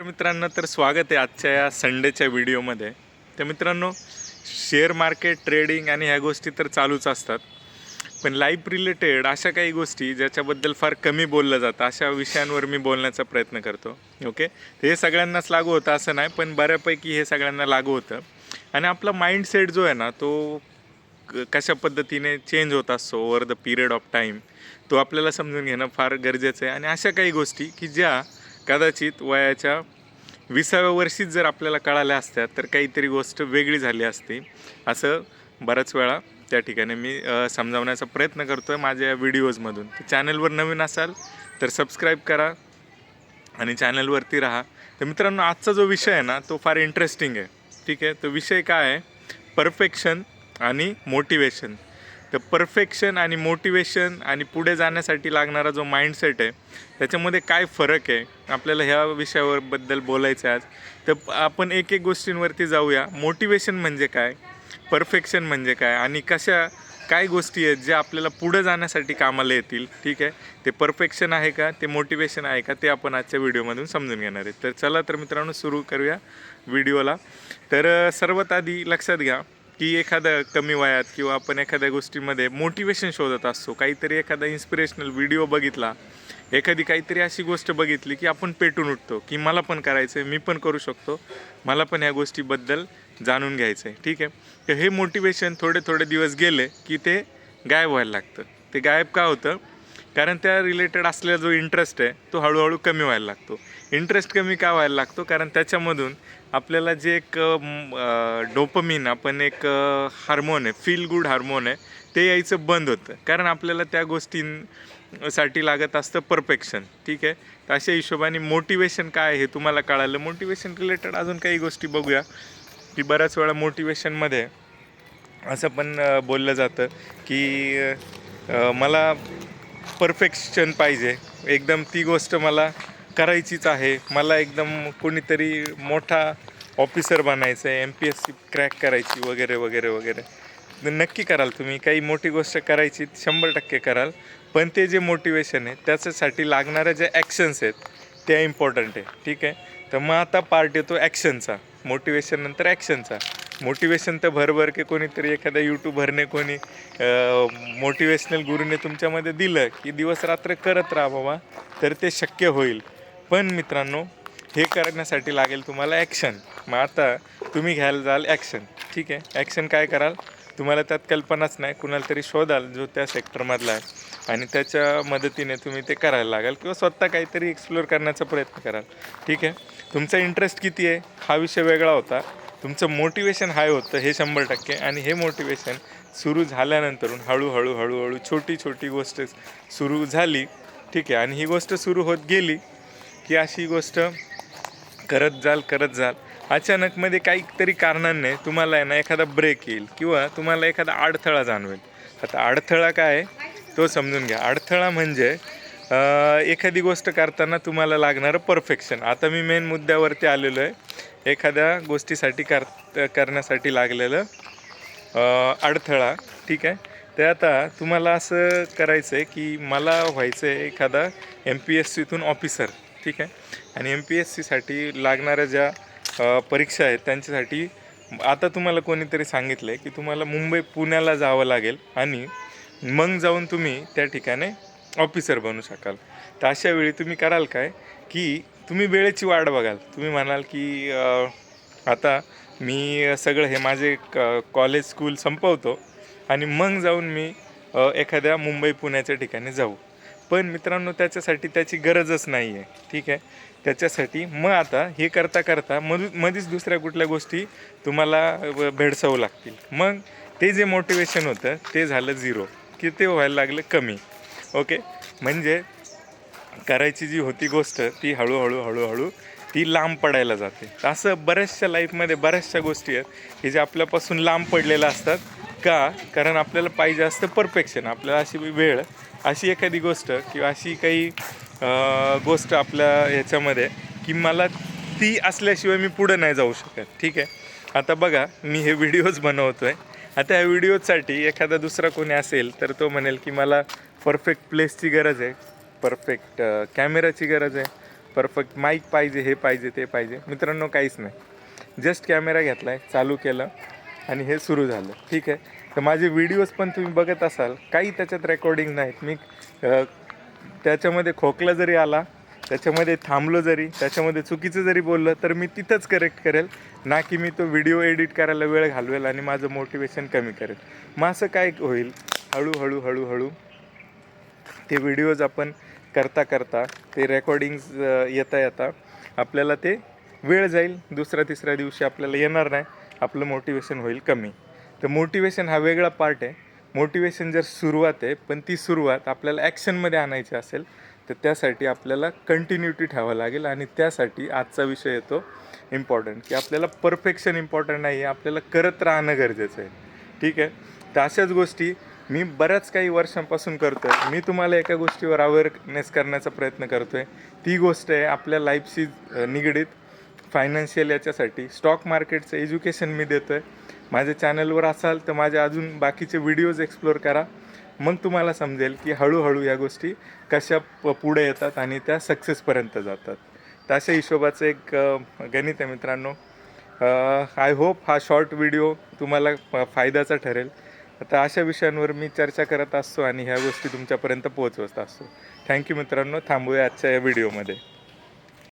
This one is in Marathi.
मित्रांनो, तर स्वागत आहे आजच्या या संडेच्या व्हिडिओमध्ये. तर मित्रांनो, शेअर मार्केट, ट्रेडिंग आणि ह्या गोष्टी तर चालूच असतात, पण लाईफ रिलेटेड अशा काही गोष्टी ज्याच्याबद्दल फार कमी बोललं जातं, अशा विषयांवर मी बोलण्याचा प्रयत्न करतो. ओके, तर हे सगळ्यांनाच लागू होतं असं नाही, पण बऱ्यापैकी हे सगळ्यांना लागू होतं. आणि आपला माइंडसेट जो आहे ना, तो कशा पद्धतीने चेंज होत असतो over the period of time, तो आपल्याला समजून घेणं फार गरजेचं आहे. आणि अशा काही गोष्टी की ज्या कदाचित वयाच्या 20व्या वर्षीच जर आपल्याला कळाल्या असत्या तर काहीतरी गोष्ट वेगळी झाली असती, असं बऱ्याच वेळा त्या ठिकाणी मी समजावण्याचा प्रयत्न करतो आहे माझ्या व्हिडिओजमधून. तर चॅनलवर नवीन असाल तर सबस्क्राईब करा आणि चॅनलवरती राहा. तर मित्रांनो, आजचा जो विषय आहे ना, तो फार इंटरेस्टिंग आहे. ठीक आहे, तो विषय काय आहे? परफेक्शन आणि मोटिवेशन. तर परफेक्शन आणि मोटिवेशन आणि पुढे जाण्यासाठी लागणारा जो माइंडसेट आहे, त्याच्यामध्ये काय फरक आहे, आपल्याला ह्या विषयाबद्दल बोलायचं आहे आज. तर आपण एक एक गोष्टींवरती जाऊया. मोटिवेशन म्हणजे काय, परफेक्शन म्हणजे काय, आणि काय गोष्टी आहेत ज्या आपल्याला पुढे जाण्यासाठी कामाला येतील. ठीक आहे, ते परफेक्शन आहे का, ते मोटिवेशन आहे का, ते आपण आजच्या व्हिडिओमधून समजून घेणार आहे. तर चला तर मित्रांनो, सुरू करूया व्हिडिओला. तर सर्वात आधी लक्षात घ्या की एखाद्या कमी वयात किंवा आपण एखाद्या गोष्टीमध्ये मोटिवेशन शोधत असतो, काहीतरी एखादा इन्स्पिरेशनल व्हिडिओ बघितला, एखादी काहीतरी अशी गोष्ट बघितली की आपण पेटून उठतो की मला पण करायचं आहे, मी पण करू शकतो, मला पण ह्या गोष्टीबद्दल जाणून घ्यायचं आहे. ठीक आहे, तर हे मोटिवेशन थोडे थोडे दिवस गेले की ते गायब व्हायला लागतं. ते गायब का होतं? कारण त्या रिलेटेड असलेला जो इंटरेस्ट आहे तो हळूहळू कमी व्हायला लागतो. इंटरेस्ट कमी का व्हायला लागतो? कारण त्याच्यामधून आपल्याला जे एक डोपामिन, आपण एक हार्मोन आहे, फील गुड हार्मोन आहे, ते यायचं बंद होतं. कारण आपल्याला त्या गोष्टींसाठी लागत असतं परफेक्शन. ठीक आहे, तर अशा हिशोबाने मोटिवेशन काय हे तुम्हाला कळालं. मोटिवेशन रिलेटेड अजून काही गोष्टी बघूया की बऱ्याच वेळा मोटिवेशनमध्ये असं पण बोललं जातं की मला परफेक्शन पाहिजे, एकदम ती गोष्ट मला करायचीच आहे, मला एकदम कोणीतरी मोठा ऑफिसर बनायचं आहे, MPSC क्रॅक करायची वगैरे वगैरे वगैरे. नक्की कराल तुम्ही, काही मोठी गोष्ट करायची 100% कराल, पण ते जे मोटिवेशन आहे त्याच्यासाठी लागणाऱ्या ज्या ॲक्शन्स आहेत त्या इम्पॉर्टंट आहे. ठीक आहे, तर मग आता पार्ट येतो ॲक्शनचा. मोटिवेशन नंतर ॲक्शनचा. मोटिवेशन तर भरभर की कोणीतरी एखाद्या यूट्यूबरने, कोणी मोटिवेशनल गुरूने तुमच्यामध्ये दिलं की दिवस रात्र करत राहा बाबा, तर ते शक्य होईल. पण मित्रांनो, हे करण्यासाठी लागेल तुम्हाला ॲक्शन. मग आता तुम्ही घ्यायला जाल ॲक्शन. ठीक आहे, ॲक्शन काय कराल? तुम्हाला त्यात कल्पनाच नाही, कुणाला तरी शोधाल जो त्या सेक्टरमधला आहे आणि त्याच्या मदतीने तुम्ही ते करायला लागाल किंवा स्वतः काहीतरी एक्सप्लोअर करण्याचा प्रयत्न कराल. ठीक आहे, तुमचा इंटरेस्ट किती आहे हा विषय वेगळा होता. तुमचं मोटिवेशन हाय होतं हे 100%. आणि हे मोटिवेशन सुरू झाल्यानंतर हळूहळू हळूहळू छोटी छोटी गोष्ट सुरू झाली. ठीक आहे, आणि ही गोष्ट सुरू होत गेली की अशी गोष्ट करत जाल. अचानकमध्ये काहीतरी कारणांनी तुम्हाला आहे ना एखादा ब्रेक येईल किंवा तुम्हाला एखादा अडथळा जाणवेल. आता अडथळा काय आहे तो समजून घ्या. अडथळा म्हणजे एखादी गोष्ट करताना तुम्हाला लागणारं परफेक्शन. आता मी मेन मुद्द्यावरती आलेलो आहे. एखाद्या गोष्टीसाठी करण्यासाठी लागलेलं अडथळा. ठीक आहे, तर आता तुम्हाला असं करायचं आहे की मला व्हायचं आहे एखादा MPSCतून ऑफिसर. ठीक आहे, आणि MPSCसाठी लागणाऱ्या ज्या परीक्षा आहेत त्यांच्यासाठी आता तुम्हाला कोणीतरी सांगितलं आहे की तुम्हाला मुंबई पुण्याला जावं लागेल आणि मग जाऊन तुम्ही त्या ठिकाणी ऑफिसर बनू शकाल. तर अशा वेळी तुम्ही कराल काय की तुम्ही वेळेची वाट बघाल. तुम्ही म्हणाल की आता मी सगळं हे माझे कॉलेज स्कूल संपवतो आणि मग जाऊन मी एखाद्या मुंबई पुण्याच्या ठिकाणी जाऊ. पण मित्रांनो, त्याच्यासाठी त्याची गरजच नाही आहे. ठीक आहे, त्याच्यासाठी मग आता हे करता करता मधीच दुसऱ्या कुठल्या गोष्टी तुम्हाला भेडसावू लागतील. मग ते जे मोटिवेशन होतं ते झालं झिरो, की ते व्हायला लागलं कमी. ओके, म्हणजे करायची जी होती गोष्ट ती हळूहळू ती लांब पडायला जाते. असं बऱ्याचशा लाईफमध्ये बऱ्याचशा गोष्टी आहेत की ज्या आपल्यापासून लांब पडलेल्या असतात. का? कारण आपल्याला पाहिजे असतं परफेक्शन. आपल्याला अशी वेळ, अशी एखादी गोष्ट किंवा अशी काही गोष्ट आपल्या ह्याच्यामध्ये की मला ती असल्याशिवाय मी पुढं नाही जाऊ शकत. ठीक आहे, आता बघा मी हे व्हिडिओज बनवतो आहे. आता ह्या व्हिडिओसाठी एखादा दुसरा कोणी असेल तर तो म्हणेल की मला परफेक्ट प्लेसची गरज आहे, परफेक्ट कॅमेराची गरज आहे, परफेक्ट माईक पाहिजे, हे पाहिजे, ते पाहिजे. मित्रांनो काहीच नाही, जस्ट कॅमेरा घेतला आहे, चालू केलं आणि हे सुरू झालं. ठीक आहे. तर माझे व्हिडिओज पण तुम्ही बघत असाल, काही त्याच्यात रेकॉर्डिंग नाहीत. मी त्याच्यामध्ये खोकला जरी आला, त्याच्यामध्ये थांबलो जरी, त्याच्यामध्ये चुकीचं जरी बोललं तर मी तिथंच करेक्ट करेल, ना की मी तो व्हिडिओ एडिट करायला वेळ घालवेल आणि माझं मोटिवेशन कमी करेल. मग असं काय होईल, हळूहळू हळूहळू ते व्हिडिओज आपण करता करता ते रेकॉर्डिंग्स येता येता आपल्याला ते वेळ जाईल. दुसऱ्या तिसऱ्या दिवशी आपल्याला येणार नाही, आपलं मोटिवेशन होईल कमी. तर मोटिवेशन हा वेगळा पार्ट आहे. मोटिवेशन जर सुरुवात आहे, पण ती सुरुवात आपल्याला ॲक्शनमध्ये आणायची असेल तर त्यासाठी आपल्याला कंटिन्युटी ठेवावं लागेल. आणि त्यासाठी आजचा विषय येतो इम्पॉर्टंट, की आपल्याला परफेक्शन इम्पॉर्टंट नाही आहे, आपल्याला करत राहणं गरजेचं आहे. ठीक आहे. तर अशाच गोष्टी मी बऱ्याच काही वर्षांपासून करतो आहे. मी तुम्हाला एका गोष्टीवर अवेअरनेस करण्याचा प्रयत्न करतो आहे. ती गोष्ट आहे आपल्या लाईफशी निगडीत फायनान्शियल याच्यासाठी स्टॉक मार्केटचं एज्युकेशन मी देतो आहे. माझ्या चॅनलवर असाल तर माझे अजून बाकीचे व्हिडिओज एक्सप्लोअर करा. मग तुम्हाला समजेल की हळूहळू या गोष्टी कशा पुढे येतात आणि त्या सक्सेसपर्यंत जातात. तर अशा हिशोबाचं एक गणित आहे मित्रांनो. आय होप हा शॉर्ट व्हिडिओ तुम्हाला फायद्याचा ठरेल. आता अशा विषयांवर मी चर्चा करत असतो आणि ह्या गोष्टी तुमच्यापर्यंत पोहोचवत असतो. थँक्यू मित्रांनो. थांबूया आजच्या या व्हिडिओमध्ये.